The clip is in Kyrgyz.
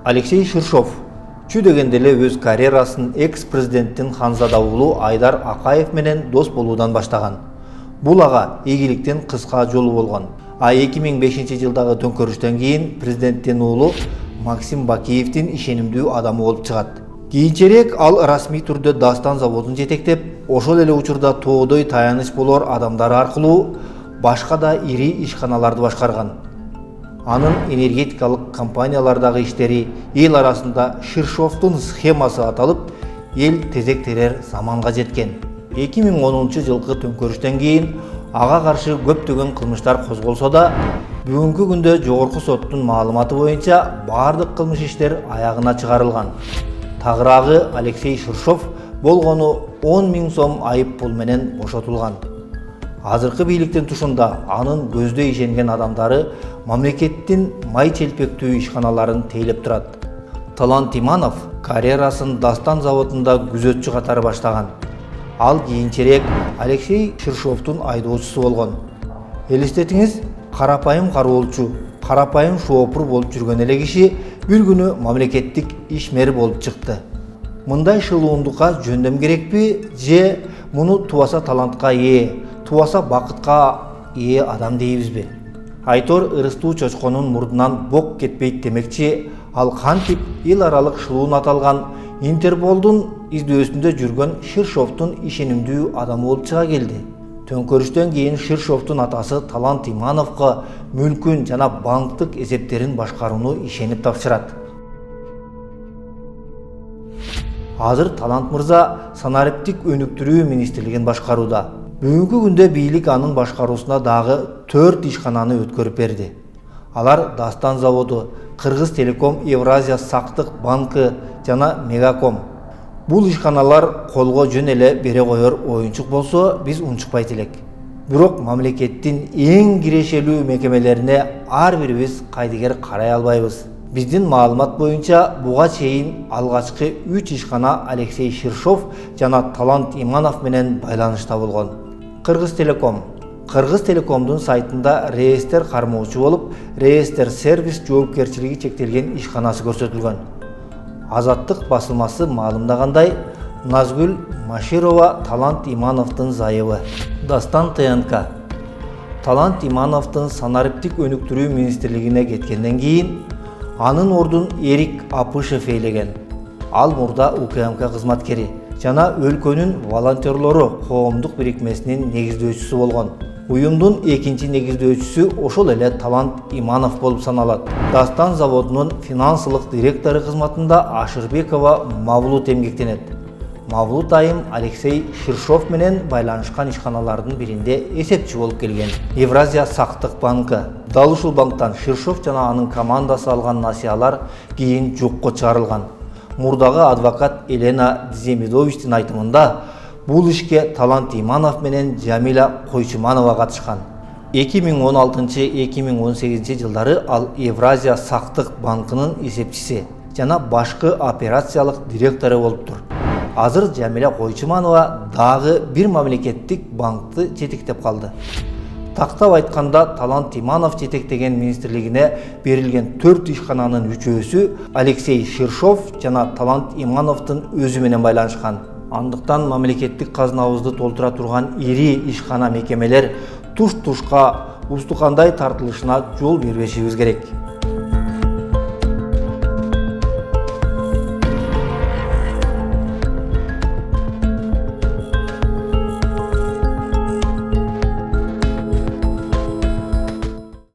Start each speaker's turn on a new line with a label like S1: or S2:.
S1: Алексей Ширшов чү дегенде эле өз карьерасын экс-президенттин Ханзада уулу Айдар Акаев менен дос болуудан баштаган. Бул ага ийгиликтин кыска жолу болгон. 2005-жылдагы төңкөрүштөн кийин президенттин уулу Максим Бакиевдин ишенимдүү адамы болуп чыгат. Кийинчерээк ал расмий түрдө Дастан заводун жетектеп, ошол эле учурда тоодой таяныч болор адамдар аркылуу башка да ири ишканаларды башкарган. Анын энергетикалык компаниялардагы иштери эл арасында Ширшовдун схемасы аталып, эл тезек терер заманга жеткен. 2010-жылкы төңкөрүштөн кийин ага каршы көптөгөн кылмыштар козголсо да, бүгүнкү күндө жогорку соттун маалыматы боюнча бардык кылмыш иштер аягына чыгарылган. Тагыраагы Алексей Ширшов болгону 10 000 сом айып пул менен бошотулган. Азыркы бийликтин тушунда анын көздөй ишенген адамдары мамлекеттин май челпектүү ишканаларын тейлеп турат. Талант Иманов карьерасын Дастан заводунда күзөтчү катары баштаган. Ал кийинчерээк Алексей Ширшовдун айдоочусу болгон. Элестетиңиз, карапайым кароолчу, карапайым шоопур болуп жүргөн эле киши бир күнү мамлекеттик ишмер болуп чыкты. Мындай шылуундукка жөндөм керекпи, же муну тубаса талантка ээ, тубаса бакытка ээ адам дейбизби? Айтор ырыстуу чочконун мурдунан бок кетпейт демекчи, ал кантип эл аралык шылуун аталган Интерполдун издөөсүндө жүргөн Ширшовдун ишенимдүү адамы болуп чыга келди. Төңкөрүштөн кийин Ширшовдун атасы Талант Имановго мүлкүн жана банктык эсептерин башкарууну ишенип тапшырат. Азыр Талант мырза санариптик өнүктүрүү министрлигин башкарууда. Бүгүнкү күндө бийлик анын башкаруусуна дагы 4 ишкананы өткөрүп берди. Алар Дастан заводу, Кыргыз Телеком Евразия сактык банкы жана Мегаком. Бул ишканалар колго жөн эле бере коер оюнчук болсо, биз унчукпайт элек. Бирок мамлекеттин эң кирешелүү мекемелерине ар бирибиз кайдыгер карай албайбыз. Биздин маалымат боюнча буга чейин алгачкы 3 ишкана Алексей Ширшов жана Талант Иманов менен байланышта болгон. Кыргыз Телекомдун сайтында реестр кармоочу болуп, реестр сервис жоопкерчилиги чектелген ишканасы көрсөтүлгөн. Азаттык басылмасы маалымдагандай, Назгүл Маширова Талант Имановдун зайыбы. Дастан ТНК. Талант Имановдун санариптик өнүктүрүү министрлигине кеткенден кийин анын ордун Эрик Апышев ээлеген. Ал мурда УКМК кызматкери жана өлкөнүн волонтерлору коомдук бирикмесинин негиздөөчүсү болгон. Уюмдун экинчи негиздөөчүсү ошол эле Талант Иманов болуп саналат. Дастан заводунун финансылык директору кызматында Ашырбекова Мавлут эмгектенет. Мавлут айым Алексей Ширшов менен байланышкан ишканалардын биринде эсепчи болуп келген. Евразия сактык банкы. Дал ушул банктан Ширшов жана анын командасы алган насыялар кийин жокко чыгарылган. Мурдагы адвокат Елена Дземидовичтин айтымында бул ишке Талант Иманов менен Жамиля Койчуманова катышкан. 2016-2018 жылдары ал Евразия сактык банкынын эсепчиси жана башкы операциялык директору болуптур. Азыр Жамиля Койчуманова дагы бир мамлекеттик банкты жетектеп калды. Тактап айтканда, Талант Иманов жетектеген министрлигине берилген 4 ишкананын 3-өсү Алексей Ширшов жана Талант Имановдун өзү менен байланышкан. Андыктан мамлекеттик казнабызды толтура турган ири ишкана мекемелер туш-тушка устукандай тартылышына жол бербешибиз керек.